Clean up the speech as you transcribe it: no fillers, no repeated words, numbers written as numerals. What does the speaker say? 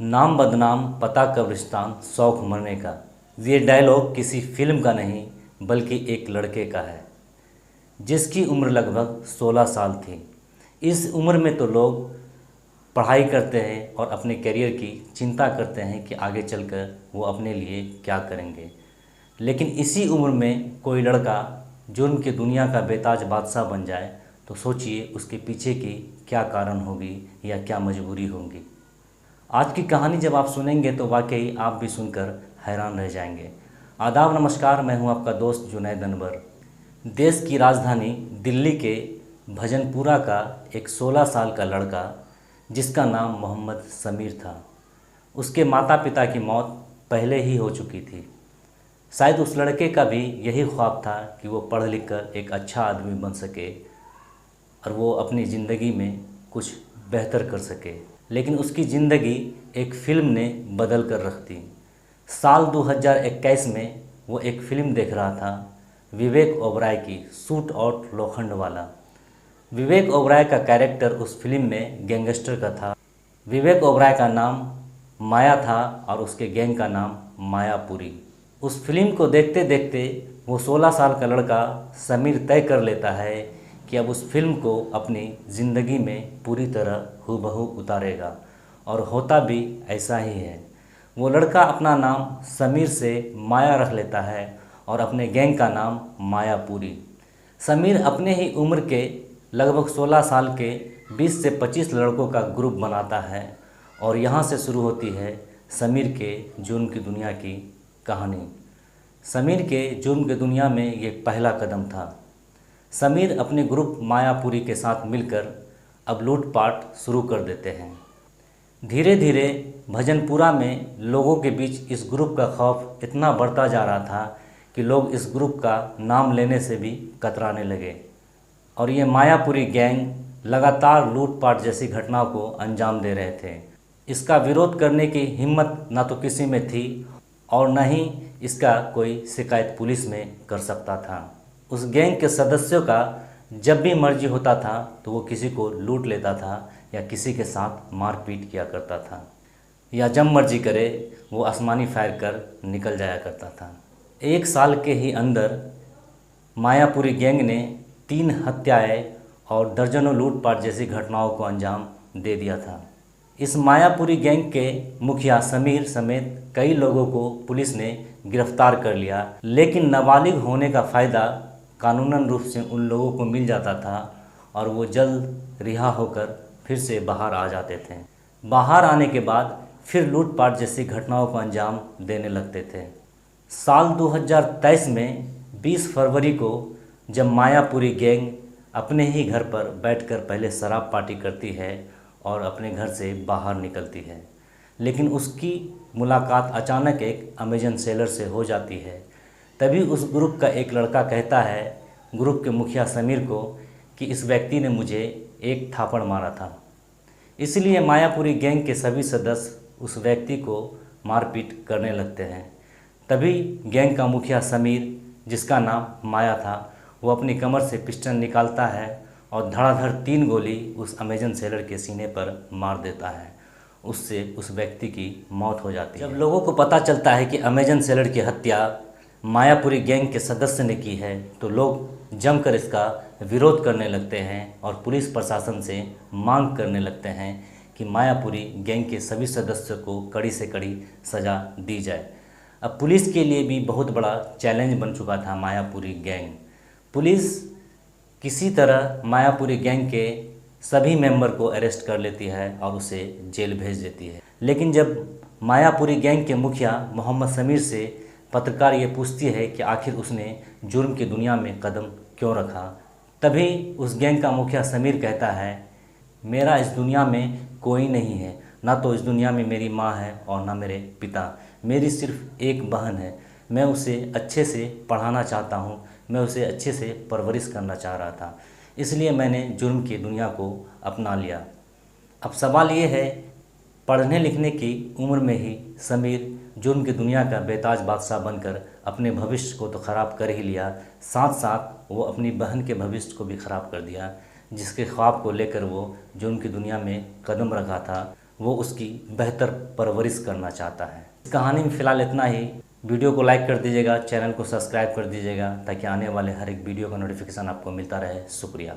नाम बदनाम पता कब्रिस्तान शौक मरने का। ये डायलॉग किसी फिल्म का नहीं बल्कि एक लड़के का है जिसकी उम्र लगभग 16 साल थी। इस उम्र में तो लोग पढ़ाई करते हैं और अपने करियर की चिंता करते हैं कि आगे चलकर वो अपने लिए क्या करेंगे। लेकिन इसी उम्र में कोई लड़का जुर्म की दुनिया का बेताज बादशाह बन जाए तो सोचिए उसके पीछे की क्या कारण होगी या क्या मजबूरी होगी। आज की कहानी जब आप सुनेंगे तो वाकई आप भी सुनकर हैरान रह जाएंगे। आदाब, नमस्कार, मैं हूं आपका दोस्त जुनैद अनवर। देश की राजधानी दिल्ली के भजनपुरा का एक 16 साल का लड़का जिसका नाम मोहम्मद समीर था। उसके माता पिता की मौत पहले ही हो चुकी थी। शायद उस लड़के का भी यही ख्वाब था कि वो पढ़ लिख कर एक अच्छा आदमी बन सके और वो अपनी ज़िंदगी में कुछ बेहतर कर सके। लेकिन उसकी ज़िंदगी एक फ़िल्म ने बदल कर रख दी। साल 2021 में वो एक फ़िल्म देख रहा था, विवेक ओबराय की शूट आउट लोखंड वाला। विवेक ओबराय का कैरेक्टर उस फिल्म में गैंगस्टर का था। विवेक ओबराय का नाम माया था और उसके गैंग का नाम मायापुरी। उस फिल्म को देखते देखते वो 16 साल का लड़का समीर तय कर लेता है कि अब उस फिल्म को अपनी ज़िंदगी में पूरी तरह हूबहू उतारेगा, और होता भी ऐसा ही है। वो लड़का अपना नाम समीर से माया रख लेता है और अपने गैंग का नाम मायापुरी। समीर अपने ही उम्र के लगभग 16 साल के 20 से 25 लड़कों का ग्रुप बनाता है और यहाँ से शुरू होती है समीर के जुर्म की दुनिया की कहानी। समीर के जुर्म की दुनिया में ये पहला कदम था। समीर अपने ग्रुप मायापुरी के साथ मिलकर अब लूटपाट शुरू कर देते हैं। धीरे धीरे भजनपुरा में लोगों के बीच इस ग्रुप का खौफ इतना बढ़ता जा रहा था कि लोग इस ग्रुप का नाम लेने से भी कतराने लगे और ये मायापुरी गैंग लगातार लूटपाट जैसी घटनाओं को अंजाम दे रहे थे। इसका विरोध करने की हिम्मत ना तो किसी में थी और न ही इसका कोई शिकायत पुलिस में कर सकता था। उस गैंग के सदस्यों का जब भी मर्जी होता था तो वो किसी को लूट लेता था या किसी के साथ मारपीट किया करता था, या जब मर्जी करे वो आसमानी फायर कर निकल जाया करता था। एक साल के ही अंदर मायापुरी गैंग ने 3 हत्याएं और दर्जनों लूटपाट जैसी घटनाओं को अंजाम दे दिया था। इस मायापुरी गैंग के मुखिया समीर समेत कई लोगों को पुलिस ने गिरफ्तार कर लिया, लेकिन नाबालिग होने का फ़ायदा कानूनन रूप से उन लोगों को मिल जाता था और वो जल्द रिहा होकर फिर से बाहर आ जाते थे। बाहर आने के बाद फिर लूटपाट जैसी घटनाओं को अंजाम देने लगते थे। साल 2023 में 20 फरवरी को जब मायापुरी गैंग अपने ही घर पर बैठकर पहले शराब पार्टी करती है और अपने घर से बाहर निकलती है, लेकिन उसकी मुलाकात अचानक एक अमेजन सेलर से हो जाती है। तभी उस ग्रुप का एक लड़का कहता है ग्रुप के मुखिया समीर को कि इस व्यक्ति ने मुझे एक थापड़ मारा था। इसलिए मायापुरी गैंग के सभी सदस्य उस व्यक्ति को मारपीट करने लगते हैं। तभी गैंग का मुखिया समीर, जिसका नाम माया था, वो अपनी कमर से पिस्टल निकालता है और धड़ाधड़ 3 गोली उस अमेजन सेलर के सीने पर मार देता है। उससे उस व्यक्ति की मौत हो जाती है। जब लोगों को पता चलता है कि अमेजन सेलर की हत्या मायापुरी गैंग के सदस्य ने की है तो लोग जमकर इसका विरोध करने लगते हैं और पुलिस प्रशासन से मांग करने लगते हैं कि मायापुरी गैंग के सभी सदस्यों को कड़ी से कड़ी सज़ा दी जाए। अब पुलिस के लिए भी बहुत बड़ा चैलेंज बन चुका था मायापुरी गैंग। पुलिस किसी तरह मायापुरी गैंग के सभी मेंबर को अरेस्ट कर लेती है और उसे जेल भेज देती है। लेकिन जब मायापुरी गैंग के मुखिया मोहम्मद समीर से पत्रकार ये पूछती है कि आखिर उसने जुर्म की दुनिया में कदम क्यों रखा, तभी उस गैंग का मुखिया समीर कहता है, मेरा इस दुनिया में कोई नहीं है, ना तो इस दुनिया में मेरी माँ है और ना मेरे पिता। मेरी सिर्फ एक बहन है। मैं उसे अच्छे से पढ़ाना चाहता हूँ, मैं उसे अच्छे से परवरिश करना चाह रहा था, इसलिए मैंने जुर्म की दुनिया को अपना लिया। अब सवाल ये है, पढ़ने लिखने की उम्र में ही समीर जुर्म की दुनिया का बेताज बादशाह बनकर अपने भविष्य को तो ख़राब कर ही लिया, साथ साथ वो अपनी बहन के भविष्य को भी ख़राब कर दिया, जिसके ख्वाब को लेकर वो जुर्म की दुनिया में कदम रखा था। वो उसकी बेहतर परवरिश करना चाहता है। इस कहानी में फ़िलहाल इतना ही। वीडियो को लाइक कर दीजिएगा, चैनल को सब्सक्राइब कर दीजिएगा ताकि आने वाले हर एक वीडियो का नोटिफिकेशन आपको मिलता रहे। शुक्रिया।